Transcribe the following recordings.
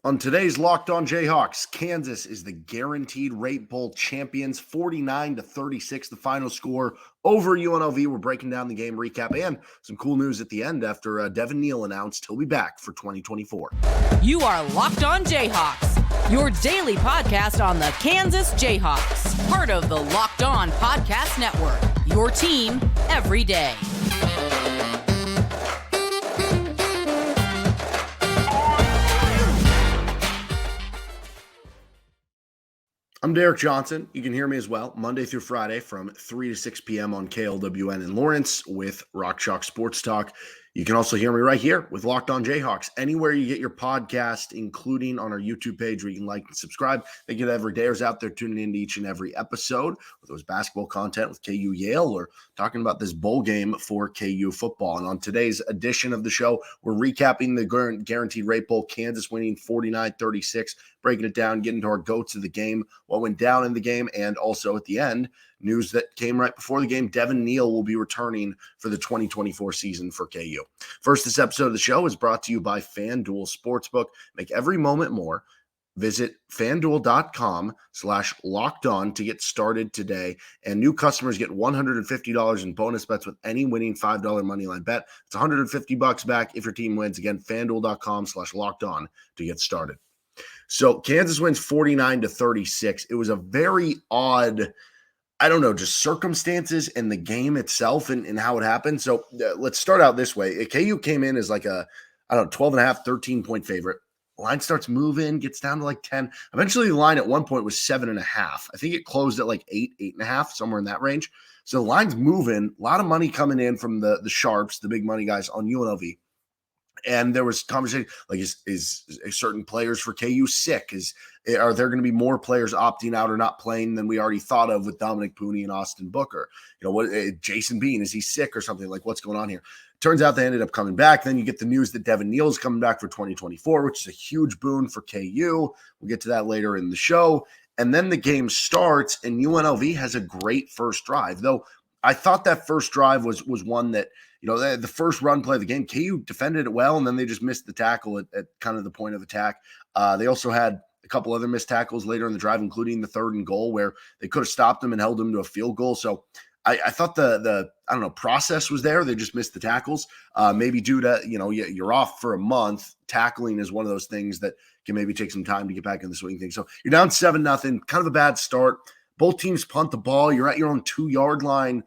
On today's Locked On Jayhawks, Kansas is the guaranteed rate bowl champions, 49-36, the final score over UNLV. We're breaking down the game recap and some cool news at the end after Devin Neal announced he'll be back for 2024. You are Locked On Jayhawks, your daily podcast on the Kansas Jayhawks, part of the Locked On Podcast Network, your team every day. I'm Derek Johnson. You can hear me as well Monday through Friday from 3 to 6 p.m. on KLWN in Lawrence with Rock Chalk Sports Talk. You can also hear me right here with Locked On Jayhawks, anywhere you get your podcast, including on our YouTube page where you can like and subscribe. They get every dayers out there tuning into each and every episode, whether it was basketball content with KU Yale or talking about this bowl game for KU football. And on today's edition of the show, we're recapping the Guaranteed Rate Bowl, Kansas winning 49-36, breaking it down, getting to our goats of the game, what went down in the game, and also at the end, news that came right before the game. Devin Neal will be returning for the 2024 season for KU. First, this episode of the show is brought to you by FanDuel Sportsbook. Make every moment more. Visit FanDuel.com/lockedon to get started today. And new customers get $150 in bonus bets with any winning $5 moneyline bet. It's $150 back if your team wins. Again, FanDuel.com/lockedon to get started. So Kansas wins 49-36. It was a very odd, just circumstances in the game itself and how it happened. So let's start out this way. KU came in as like 12.5, 13-point favorite. Line starts moving, gets down to like 10. Eventually the line at one point was 7.5. I think it closed at like 8.5, somewhere in that range. So the line's moving, a lot of money coming in from the Sharps, the big money guys on UNLV. And there was conversation like, is certain players for KU sick? Are there going to be more players opting out or not playing than we already thought of with Dominic Pooney and Austin Booker? Jason Bean, is he sick or something? Like, what's going on here? Turns out they ended up coming back. Then you get the news that Devin Neal is coming back for 2024, which is a huge boon for KU. We'll get to that later in the show. And then the game starts, and UNLV has a great first drive. Though I thought that first drive was one that, the first run play of the game, KU defended it well, and then they just missed the tackle at kind of the point of attack. They also had a couple other missed tackles later in the drive, including the 3rd and goal where they could have stopped them and held them to a field goal. So I thought the process was there. They just missed the tackles. Maybe due to, you're off for a month. Tackling is one of those things that can maybe take some time to get back in the swing thing. So you're down 7-0, kind of a bad start. Both teams punt the ball. You're at your own 2-yard line.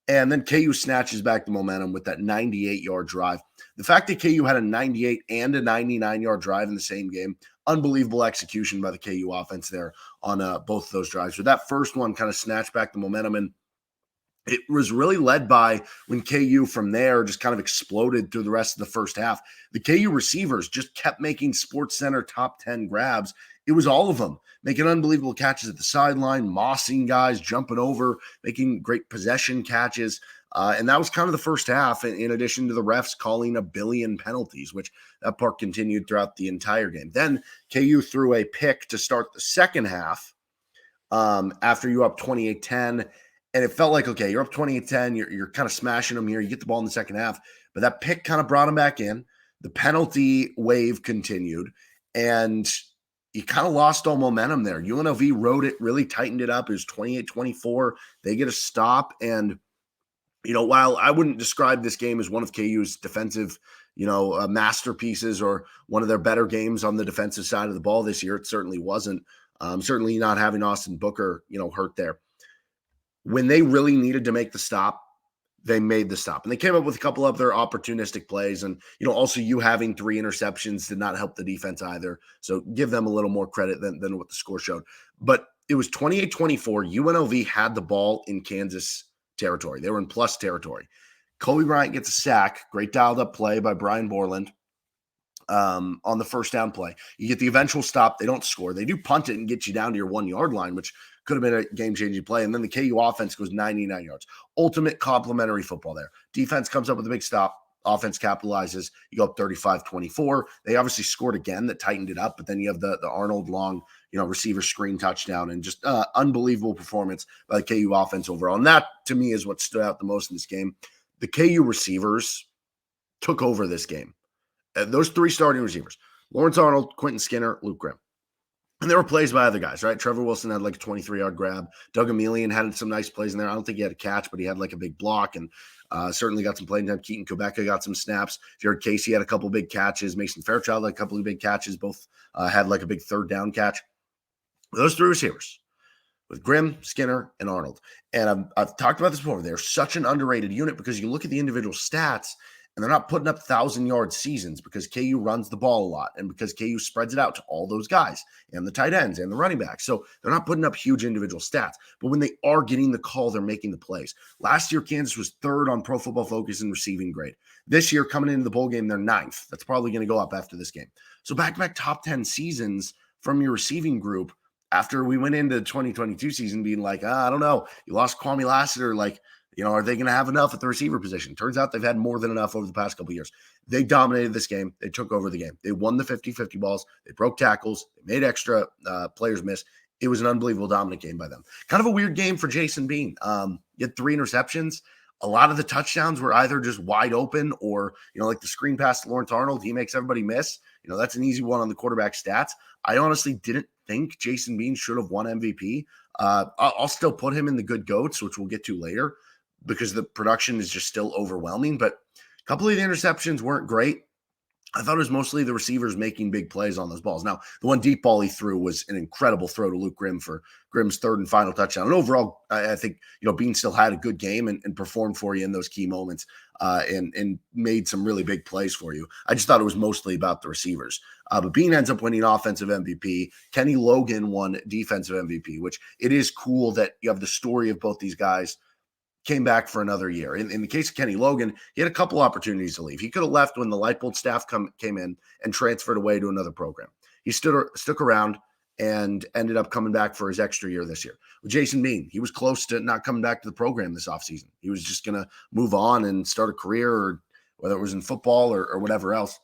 And then KU snatches back the momentum with that 98-yard drive. The fact that KU had a 98 and a 99-yard drive in the same game, unbelievable execution by the KU offense there on both of those drives. So that first one kind of snatched back the momentum, and it was really led by when KU from there just kind of exploded through the rest of the first half. The KU receivers just kept making SportsCenter top 10 grabs. It was all of them making unbelievable catches at the sideline, mossing guys, jumping over, making great possession catches. And that was kind of the first half, in addition to the refs calling a billion penalties, which that part continued throughout the entire game. Then KU threw a pick to start the second half after you up 28-10. And it felt like, okay, you're up 28-10. You're kind of smashing them here. You get the ball in the second half. But that pick kind of brought them back in. The penalty wave continued. And you kind of lost all momentum there. UNLV rode it, really tightened it up. It was 28-24. They get a stop. And, while I wouldn't describe this game as one of KU's defensive, masterpieces or one of their better games on the defensive side of the ball this year, it certainly wasn't. Certainly not having Austin Booker, hurt there. When they really needed to make the stop, they made the stop. And they came up with a couple of their opportunistic plays. And, also you having 3 interceptions did not help the defense either. So give them a little more credit than what the score showed. But it was 28-24. UNLV had the ball in Kansas territory. They were in plus territory. Kobe Bryant gets a sack. Great dialed up play by Brian Borland on the first down play. You get the eventual stop. They don't score. They do punt it and get you down to your 1-yard line, which could have been a game-changing play. And then the KU offense goes 99 yards. Ultimate complimentary football there. Defense comes up with a big stop. Offense capitalizes. You go up 35-24. They obviously scored again that tightened it up, but then you have the Arnold long, receiver screen touchdown, and just unbelievable performance by the KU offense overall. And that, to me, is what stood out the most in this game. The KU receivers took over this game. Those 3 starting receivers, Lawrence Arnold, Quentin Skinner, Luke Grimm. And there were plays by other guys, right? Trevor Wilson had like a 23-yard grab. Doug Emelian had some nice plays in there. I don't think he had a catch, but he had like a big block and certainly got some playing time. Keaton Quebeca got some snaps. Jared Casey had a couple big catches. Mason Fairchild had a couple of big catches. Both had like a big third down catch. Those three receivers with Grimm, Skinner, and Arnold. And I've talked about this before. They're such an underrated unit because you look at the individual stats and they're not putting up 1,000-yard seasons because KU runs the ball a lot and because KU spreads it out to all those guys and the tight ends and the running backs. So they're not putting up huge individual stats. But when they are getting the call, they're making the plays. Last year, Kansas was third on Pro Football Focus in receiving grade. This year, coming into the bowl game, they're ninth. That's probably going to go up after this game. So back-to-back top 10 seasons from your receiving group after we went into the 2022 season being like, I don't know, you lost Kwame Lassiter, like, are they going to have enough at the receiver position? Turns out they've had more than enough over the past couple of years. They dominated this game. They took over the game. They won the 50-50 balls. They broke tackles. They made extra players miss. It was an unbelievable dominant game by them. Kind of a weird game for Jason Bean. He had 3 interceptions. A lot of the touchdowns were either just wide open or, like the screen pass to Lawrence Arnold, he makes everybody miss. That's an easy one on the quarterback stats. I honestly didn't think Jason Bean should have won MVP. I'll still put him in the good GOATs, which we'll get to later, because the production is just still overwhelming. But a couple of the interceptions weren't great. I thought it was mostly the receivers making big plays on those balls. Now, the one deep ball he threw was an incredible throw to Luke Grimm for Grimm's third and final touchdown. And overall, I think, Bean still had a good game and performed for you in those key moments and made some really big plays for you. I just thought it was mostly about the receivers. But Bean ends up winning offensive MVP. Kenny Logan won defensive MVP, which it is cool that you have the story of both these guys came back for another year. In the case of Kenny Logan, he had a couple opportunities to leave. He could have left when the Leipold staff came in and transferred away to another program. He stuck around and ended up coming back for his extra year this year. With Jason Bean, he was close to not coming back to the program this offseason. He was just going to move on and start a career, or whether it was in football or whatever else.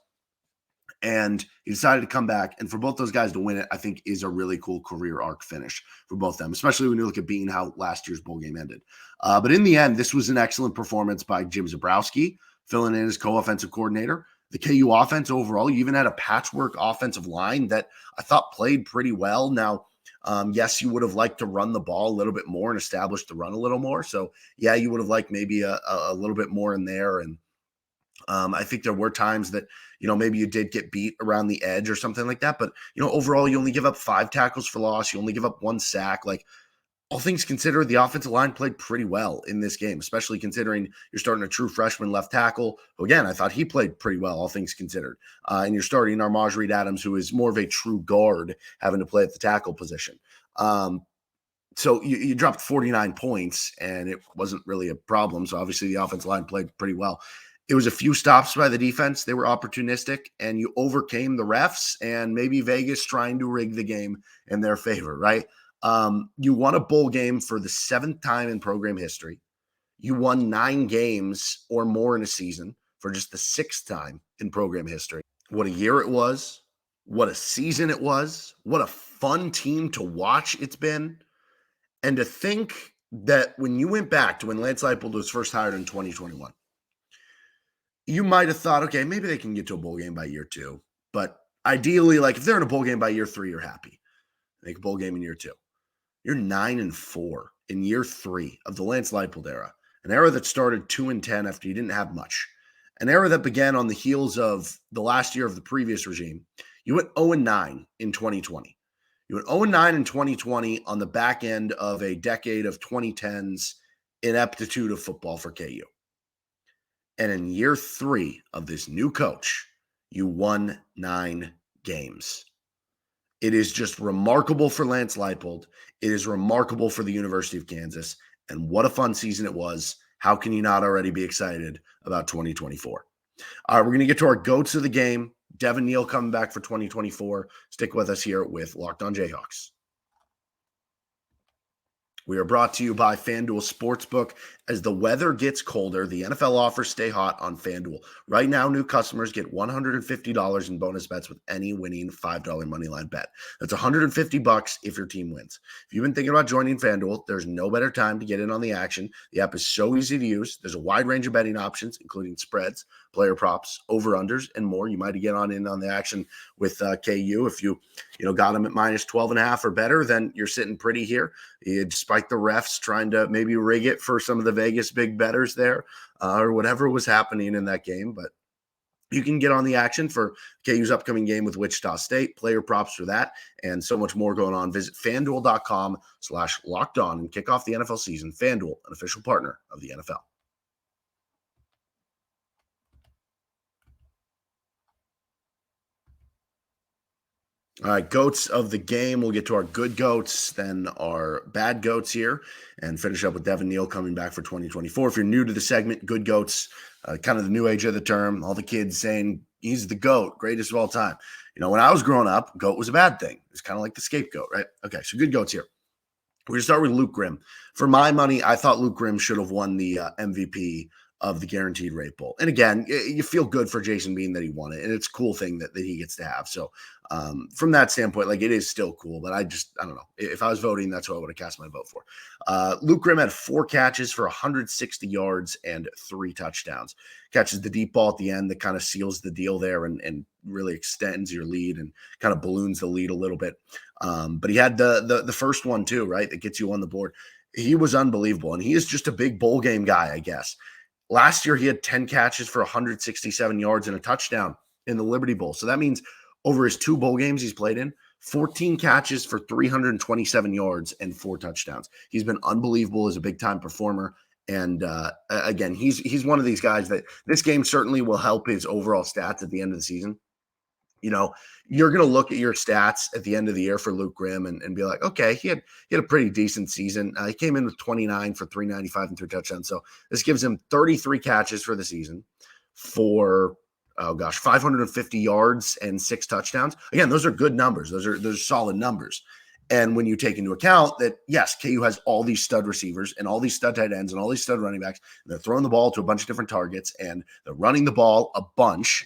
And he decided to come back. And for both those guys to win it, I think is a really cool career arc finish for both of them, especially when you look at Bean, how last year's bowl game ended. But in the end, this was an excellent performance by Jim Zebrowski, filling in as co-offensive coordinator. The KU offense overall, you even had a patchwork offensive line that I thought played pretty well. Now, yes, you would have liked to run the ball a little bit more and establish the run a little more. So, yeah, you would have liked maybe a little bit more in there. And I think there were times that, maybe you did get beat around the edge or something like that. But, overall, you only give up 5 tackles for loss. You only give up 1 sack. Like, all things considered, the offensive line played pretty well in this game, especially considering you're starting a true freshman left tackle, who, again, I thought he played pretty well, all things considered. And you're starting Armaj Reed Adams, who is more of a true guard, having to play at the tackle position. So you dropped 49 points, and it wasn't really a problem. So obviously the offensive line played pretty well. It was a few stops by the defense. They were opportunistic, and you overcame the refs and maybe Vegas trying to rig the game in their favor, right? You won a bowl game for the 7th time in program history. You won 9 games or more in a season for just the 6th time in program history. What a year it was. What a season it was. What a fun team to watch it's been. And to think that when you went back to when Lance Leipold was first hired in 2021, you might have thought, okay, maybe they can get to a bowl game by year 2. But ideally, like if they're in a bowl game by year 3, you're happy. Make a bowl game in year 2. You're 9-4 in year 3 of the Lance Leipold era, an era that started 2-10 after you didn't have much, an era that began on the heels of the last year of the previous regime. You went 0-9 in 2020. You went 0-9 in 2020 on the back end of a decade of 2010s ineptitude of football for KU. And in year 3 of this new coach, you won 9 games. It is just remarkable for Lance Leipold. It is remarkable for the University of Kansas. And what a fun season it was. How can you not already be excited about 2024? All right, we're going to get to our GOATs of the game. Devin Neal coming back for 2024. Stick with us here with Locked On Jayhawks. We are brought to you by FanDuel Sportsbook. As the weather gets colder, the NFL offers stay hot on FanDuel. Right now, new customers get $150 in bonus bets with any winning $5 moneyline bet. That's $150 if your team wins. If you've been thinking about joining FanDuel, there's no better time to get in on the action. The app is so easy to use. There's a wide range of betting options, including spreads, player props, over-unders, and more. You might get in on the action with KU. If you got them at minus 12.5 or better, then you're sitting pretty here. Despite the refs trying to maybe rig it for some of the Vegas big bettors there or whatever was happening in that game. But you can get on the action for KU's upcoming game with Wichita State, player props for that, and so much more going on. Visit FanDuel.com/lockedon and kick off the NFL season. FanDuel, an official partner of the NFL. All right, goats of the game. We'll get to our good goats, then our bad goats here, and finish up with Devin Neal coming back for 2024. If you're new to the segment, good goats, kind of the new age of the term. All the kids saying he's the GOAT, greatest of all time. When I was growing up, GOAT was a bad thing. It's kind of like the scapegoat, right? Okay, so good goats here. We're going to start with Luke Grimm. For my money, I thought Luke Grimm should have won the MVP of the Guaranteed Rate Bowl. And again, you feel good for Jason Bean that he won it, and it's a cool thing that he gets to have. So from that standpoint, it is still cool, but I don't know. If I was voting, that's what I would have cast my vote for. Luke Grimm had 4 catches for 160 yards and 3 touchdowns. Catches the deep ball at the end that kind of seals the deal there and really extends your lead and kind of balloons the lead a little bit. But he had the first one too, right? That gets you on the board. He was unbelievable, and he is just a big bowl game guy, I guess. Last year, he had 10 catches for 167 yards and a touchdown in the Liberty Bowl. So that means over his 2 bowl games he's played in, 14 catches for 327 yards and 4 touchdowns. He's been unbelievable as a big-time performer. And again, he's one of these guys that this game certainly will help his overall stats at the end of the season. You're going to look at your stats at the end of the year for Luke Grimm and be like, okay, he had a pretty decent season. He came in with 29 for 395 and 3 touchdowns. So this gives him 33 catches for the season for, 550 yards and 6 touchdowns. Again, those are good numbers. Those are solid numbers. And when you take into account that, yes, KU has all these stud receivers and all these stud tight ends and all these stud running backs, and they're throwing the ball to a bunch of different targets and they're running the ball a bunch,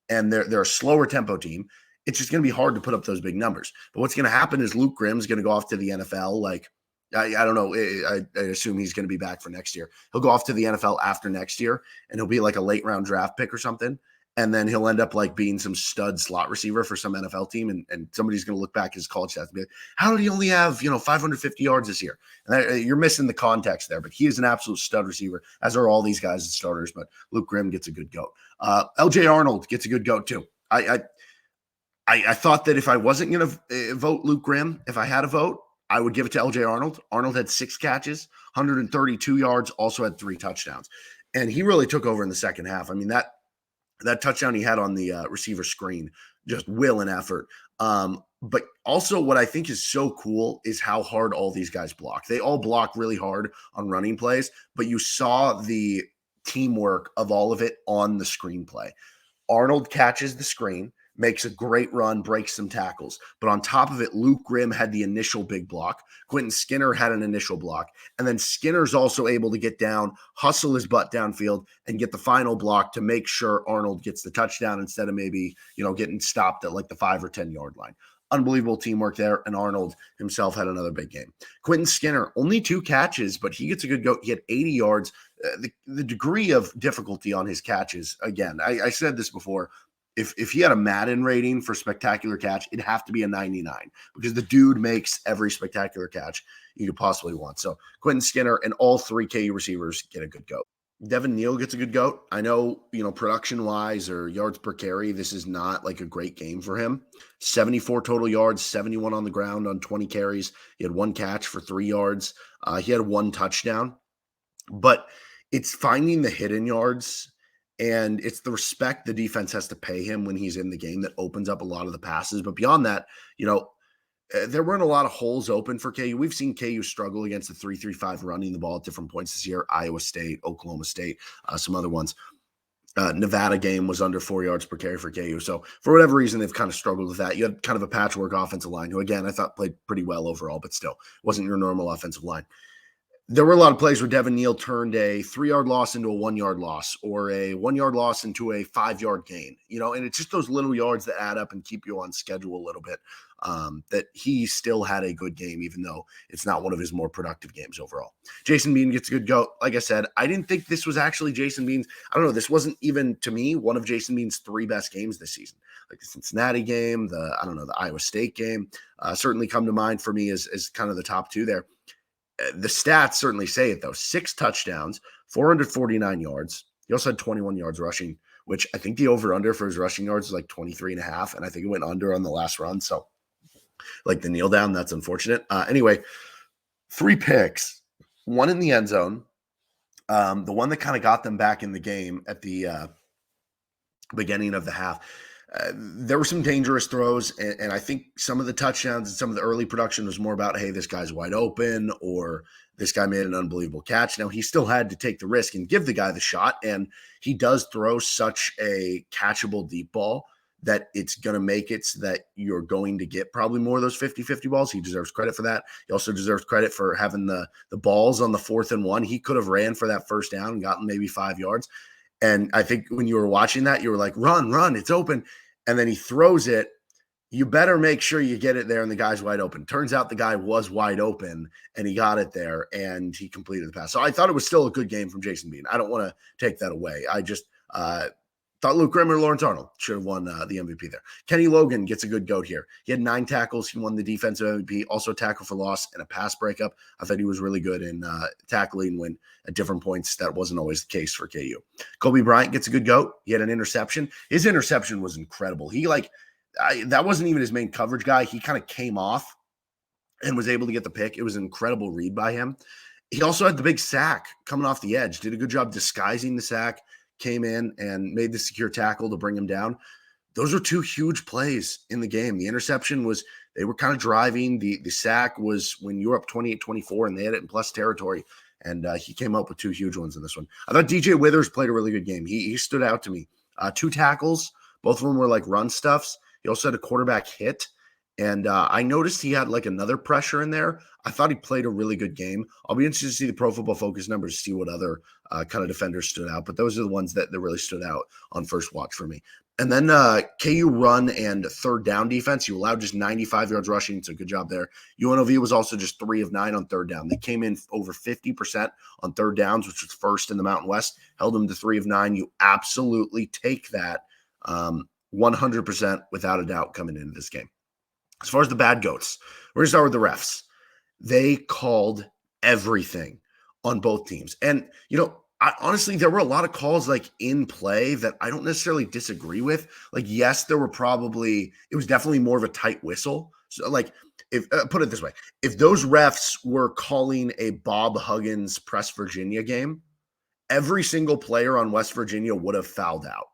and they're a slower tempo team, it's just going to be hard to put up those big numbers. But what's going to happen is Luke Grimm's going to go off to the NFL. I don't know. I assume he's going to be back for next year. He'll go off to the NFL after next year, and he'll be like a late round draft pick or something. And then he'll end up being some stud slot receiver for some NFL team. And somebody's going to look back at his college stats and be like, how did he only have, 550 yards this year? And you're missing the context there, but he is an absolute stud receiver, as are all these guys as starters. But Luke Grimm gets a good goat. LJ Arnold gets a good goat too. I thought that if I wasn't going to vote Luke Grimm, if I had a vote, I would give it to LJ Arnold. Arnold had 6 catches, 132 yards, also had 3 touchdowns. And he really took over in the second half. I mean, that touchdown he had on the receiver screen, just will and effort. But also what I think is so cool is how hard all these guys block. They all block really hard on running plays, but you saw the teamwork of all of it on the screenplay. Arnold catches the screen, makes a great run, breaks some tackles. But on top of it, Luke Grimm had the initial big block. Quentin Skinner had an initial block. And then Skinner's also able to get down, hustle his butt downfield, and get the final block to make sure Arnold gets the touchdown instead of maybe, getting stopped at the 5 or 10 yard line. Unbelievable teamwork there, and Arnold himself had another big game. Quentin Skinner, only 2 catches, but he gets a good go. He had 80 yards. The degree of difficulty on his catches, again, I said this before, if he had a Madden rating for spectacular catch, it'd have to be a 99 because the dude makes every spectacular catch you could possibly want. So Quentin Skinner and all 3 KU receivers get a good goat. Devin Neal gets a good goat. I know, production-wise or yards per carry, this is not a great game for him. 74 total yards, 71 on the ground on 20 carries. He had 1 catch for 3 yards. He had 1 touchdown. But it's finding the hidden yards, and it's the respect the defense has to pay him when he's in the game that opens up a lot of the passes. But beyond that, there weren't a lot of holes open for KU. We've seen KU struggle against the 3-3-5 running the ball at different points this year. Iowa State, Oklahoma State, some other ones. Nevada game was under 4 yards per carry for KU. So for whatever reason, they've kind of struggled with that. You had kind of a patchwork offensive line, who again, I thought played pretty well overall, but still wasn't your normal offensive line. There were a lot of plays where Devin Neal turned a 3-yard loss into a 1-yard loss, or a 1-yard loss into a 5-yard gain, and it's just those little yards that add up and keep you on schedule a little bit. That he still had a good game, even though it's not one of his more productive games overall. Jason Bean gets a good go. Like I said, I didn't think this was actually Jason Bean's. I don't know. This wasn't even, to me, one of Jason Bean's 3 best games this season. Like the Cincinnati game, the Iowa State game, certainly come to mind for me as kind of the top 2 there. The stats certainly say it, though. 6 touchdowns, 449 yards. He also had 21 yards rushing, which I think the over-under for his rushing yards is like 23.5, and I think it went under on the last run. So, like the kneel down, that's unfortunate. Anyway, 3 picks, 1 in the end zone. The one that kind of got them back in the game at the beginning of the half. There were some dangerous throws, and I think some of the touchdowns and some of the early production was more about, hey, this guy's wide open, or this guy made an unbelievable catch. Now, he still had to take the risk and give the guy the shot, and he does throw such a catchable deep ball that it's going to make it so that you're going to get probably more of those 50-50 balls. He deserves credit for that. He also deserves credit for having the balls on the 4th and 1. He could have ran for that first down and gotten maybe 5 yards. And I think when you were watching that, you were like, run, it's open. And then he throws it. You better make sure you get it there and the guy's wide open. Turns out the guy was wide open and he got it there and he completed the pass. So I thought it was still a good game from Jason Bean. I don't want to take that away. I just thought Luke Grimm or Lawrence Arnold should have won the MVP there. Kenny Logan gets a good goat here. He had 9 tackles. He won the defensive MVP, also tackle for loss and a pass breakup. I thought he was really good in tackling when at different points that wasn't always the case for KU. Kobe Bryant gets a good goat. He had an interception. His interception was incredible. He that wasn't even his main coverage guy. He kind of came off and was able to get the pick. It was an incredible read by him. He also had the big sack coming off the edge. Did a good job disguising the sack. Came in and made the secure tackle to bring him down. Those were 2 huge plays in the game. The interception was, they were kind of driving. The sack was when you were up 28-24 and they had it in plus territory. And he came up with 2 huge ones in this one. I thought DJ Withers played a really good game. He stood out to me. 2 tackles. Both of them were like run stuffs. He also had a quarterback hit. And I noticed he had like another pressure in there. I thought he played a really good game. I'll be interested to see the Pro Football Focus numbers, see what other kind of defenders stood out. But those are the ones that really stood out on first watch for me. And then KU run and 3rd down defense. You allowed just 95 yards rushing, so good job there. UNLV was also just 3 of 9 on 3rd down. They came in over 50% on 3rd downs, which was first in the Mountain West. Held them to 3 of 9. You absolutely take that 100% without a doubt coming into this game. As far as the bad goats, we're going to start with the refs. They called everything on both teams. And, honestly, there were a lot of calls like in play that I don't necessarily disagree with. Like, yes, it was definitely more of a tight whistle. So like, if put it this way, if those refs were calling a Bob Huggins Press Virginia game, every single player on West Virginia would have fouled out.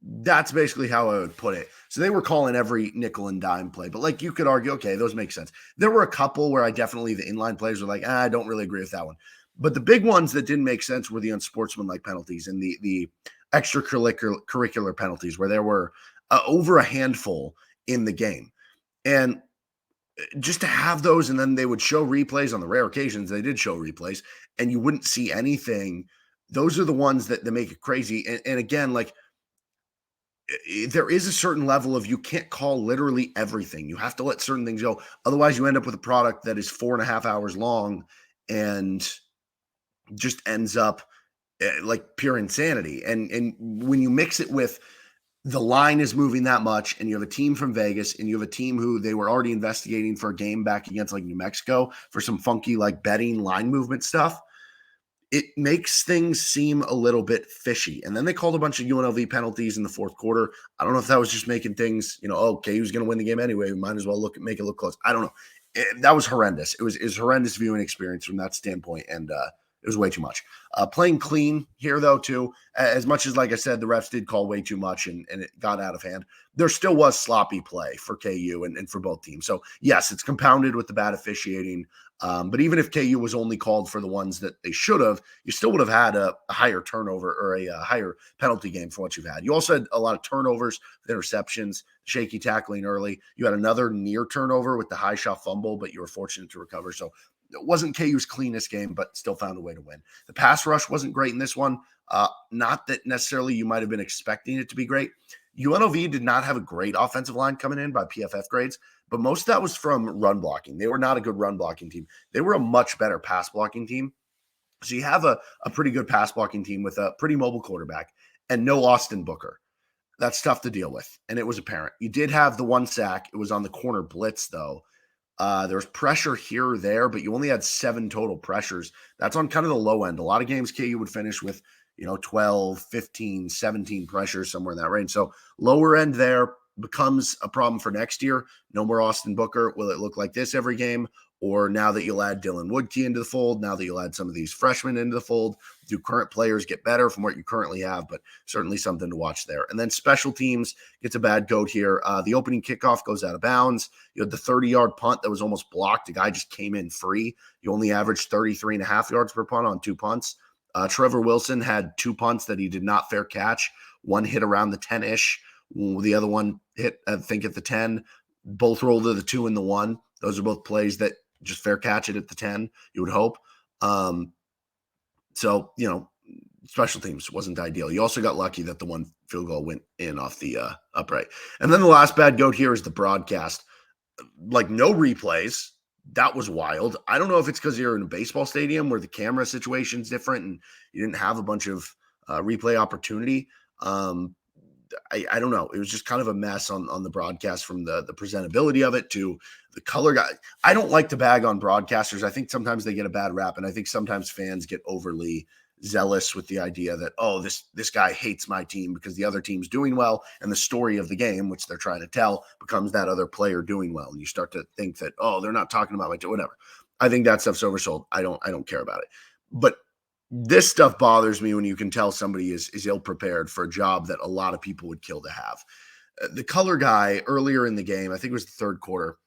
That's basically how I would put it. So they were calling every nickel and dime play, but like you could argue, okay, those make sense. There were a couple where the inline players were like, I don't really agree with that one. But the big ones that didn't make sense were the unsportsmanlike penalties and the extracurricular penalties, where there were over a handful in the game. And just to have those, and then they would show replays on the rare occasions they did show replays, and you wouldn't see anything. Those are the ones that make it crazy. And again, like, there is a certain level of, you can't call literally everything. You have to let certain things go. Otherwise, you end up with a product that is 4.5 hours long and just ends up like pure insanity. And when you mix it with the line is moving that much, and you have a team from Vegas, and you have a team who they were already investigating for a game back against like New Mexico for some funky like betting line movement stuff, it makes things seem a little bit fishy. And then they called a bunch of UNLV penalties in the 4th quarter. I don't know if that was just making things, okay, he was going to win the game anyway. We might as well make it look close. I don't know. That was horrendous. It was horrendous viewing experience from that standpoint. And It was way too much. Playing clean here, though, too, as much as, like I said, the refs did call way too much and it got out of hand, there still was sloppy play for KU and for both teams. So, yes, it's compounded with the bad officiating. But even if KU was only called for the ones that they should have, you still would have had a higher turnover or a higher penalty game for what you've had. You also had a lot of turnovers, interceptions, shaky tackling early. You had another near turnover with the high shot fumble, but you were fortunate to recover. So it wasn't KU's cleanest game, but still found a way to win. The pass rush wasn't great in this one. Not that necessarily you might have been expecting it to be great. UNLV did not have a great offensive line coming in by PFF grades, but most of that was from run blocking. They were not a good run blocking team. They were a much better pass blocking team. So you have a pretty good pass blocking team with a pretty mobile quarterback and no Austin Booker. That's tough to deal with, and it was apparent. You did have the one sack. It was on the corner blitz, though. There was pressure here or there, but you only had 7 total pressures. That's on kind of the low end. A lot of games KU would finish with, 12, 15, 17 pressures, somewhere in that range. So lower end there becomes a problem for next year. No more Austin Booker. Will it look like this every game? Or now that you'll add Dylan Woodkey into the fold, now that you'll add some of these freshmen into the fold, do current players get better from what you currently have? But certainly something to watch there. And then special teams gets a bad goat here. The opening kickoff goes out of bounds. You had the 30-yard punt that was almost blocked. The guy just came in free. You only averaged 33.5 yards per punt on 2 punts. Trevor Wilson had 2 punts that he did not fair catch. One hit around the 10-ish. The other one hit, I think, at the 10. Both rolled to the 2 and the 1. Those are both plays that just fair catch it at the 10, you would hope. So, special teams wasn't ideal. You also got lucky that the one field goal went in off the upright. And then the last bad goat here is the broadcast. Like, no replays. That was wild. I don't know if it's because you're in a baseball stadium where the camera situation's different and you didn't have a bunch of replay opportunity. I don't know. It was just kind of a mess on the broadcast, from the presentability of it to the color guy. I don't like to bag on broadcasters. I think sometimes they get a bad rap, and I think sometimes fans get overly zealous with the idea that, oh, this guy hates my team because the other team's doing well, and the story of the game, which they're trying to tell, becomes that other player doing well, and you start to think that, oh, they're not talking about my team, whatever. I think that stuff's oversold. I don't care about it. But this stuff bothers me when you can tell somebody is ill-prepared for a job that a lot of people would kill to have. The color guy earlier in the game, I think it was the third quarter,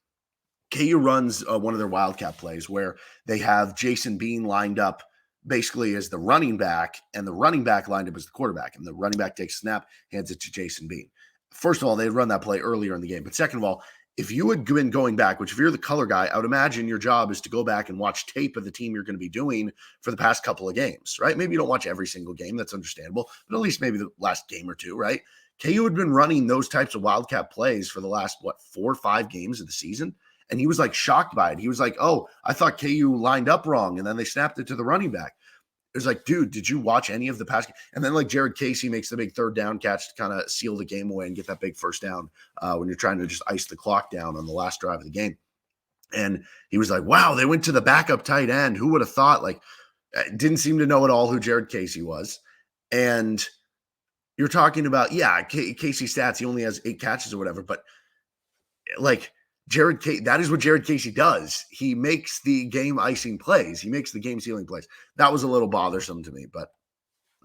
KU runs one of their Wildcat plays where they have Jason Bean lined up basically as the running back, and the running back lined up as the quarterback, and the running back takes a snap, hands it to Jason Bean. First of all, they run that play earlier in the game. But second of all, if you had been going back, which if you're the color guy, I would imagine your job is to go back and watch tape of the team you're going to be doing for the past couple of games, right? Maybe you don't watch every single game. That's understandable. But at least maybe the last game or two, right? KU had been running those types of Wildcat plays for the last, 4 or 5 games of the season. And he was like shocked by it. He was like, oh, I thought KU lined up wrong. And then they snapped it to the running back. It was like, dude, did you watch any of the past? And then like Jared Casey makes the big third down catch to kind of seal the game away and get that big first down when you're trying to just ice the clock down on the last drive of the game. And he was like, wow, they went to the backup tight end. Who would have thought? Like, didn't seem to know at all who Jared Casey was. And you're talking about, yeah, Casey stats, he only has 8 catches or whatever. But like, that is what Jared Casey does. He makes the game icing plays. He makes the game sealing plays. That was a little bothersome to me, but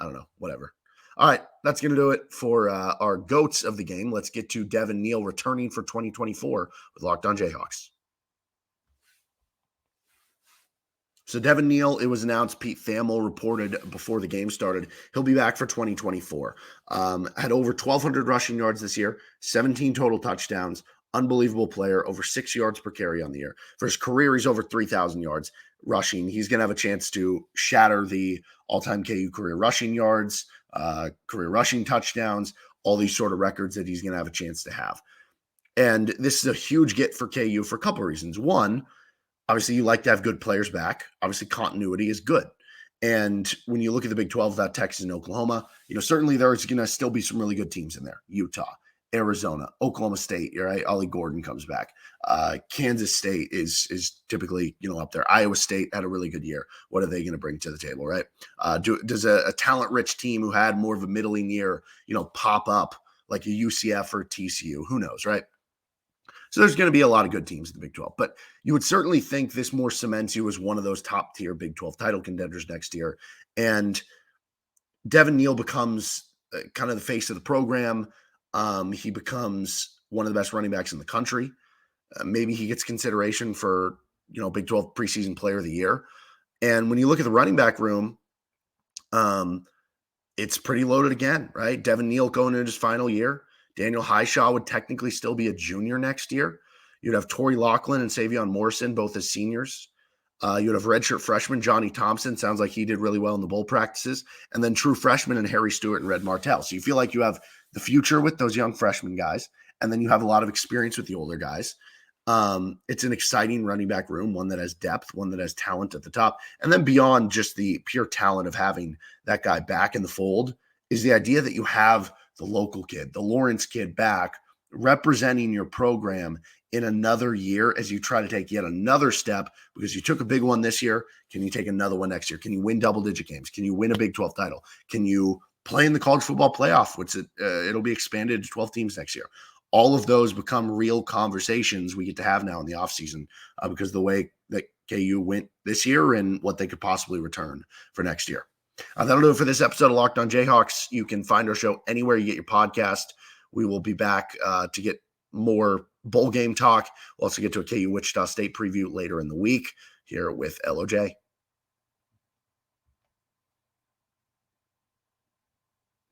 I don't know, whatever. All right, that's going to do it for our GOATs of the game. Let's get to Devin Neal returning for 2024 with Locked On Jayhawks. So Devin Neal, it was announced, Pete Thamel reported before the game started, he'll be back for 2024. Had over 1,200 rushing yards this year, 17 total touchdowns. Unbelievable player, over 6 yards per carry on the year. For his career, he's over 3,000 yards rushing. He's going to have a chance to shatter the all-time KU career rushing yards, career rushing touchdowns, all these sort of records that he's going to have a chance to have. And this is a huge get for KU for a couple of reasons. One, obviously you like to have good players back. Obviously continuity is good. And when you look at the Big 12, that Texas and Oklahoma, certainly there's going to still be some really good teams in there. Utah, Arizona, Oklahoma State, right? Ollie Gordon comes back. Kansas State is typically, up there. Iowa State had a really good year. What are they going to bring to the table, right? Does a talent-rich team who had more of a middling year, pop up like a UCF or TCU? Who knows, right? So there's going to be a lot of good teams in the Big 12, but you would certainly think this more cements you as one of those top tier Big 12 title contenders next year. And Devin Neal becomes kind of the face of the program. He becomes one of the best running backs in the country. Maybe he gets consideration for, Big 12 preseason player of the year. And when you look at the running back room, it's pretty loaded again, right? Devin Neal going into his final year. Daniel Highshaw would technically still be a junior next year. You'd have Torrey Loughlin and Savion Morrison, both as seniors. You'd have redshirt freshman Johnny Thompson. Sounds like he did really well in the bowl practices. And then true freshmen and Harry Stewart and Red Martell. So you feel like you have the future with those young freshman guys, and then you have a lot of experience with the older guys. It's an exciting running back room, one that has depth, one that has talent at the top. And then beyond just the pure talent of having that guy back in the fold is the idea that you have the local kid, the Lawrence kid back representing your program in another year as you try to take yet another step, because you took a big one this year. Can you take another one next year? Can you win double-digit games? Can you win a Big 12 title? Can you play in the college football playoff, which it'll be expanded to 12 teams next year? All of those become real conversations we get to have now in the offseason because of the way that KU went this year and what they could possibly return for next year. That'll do it for this episode of Locked On Jayhawks. You can find our show anywhere you get your podcast. We will be back to get more bowl game talk. We'll also get to a KU Wichita State preview later in the week here with LOJ.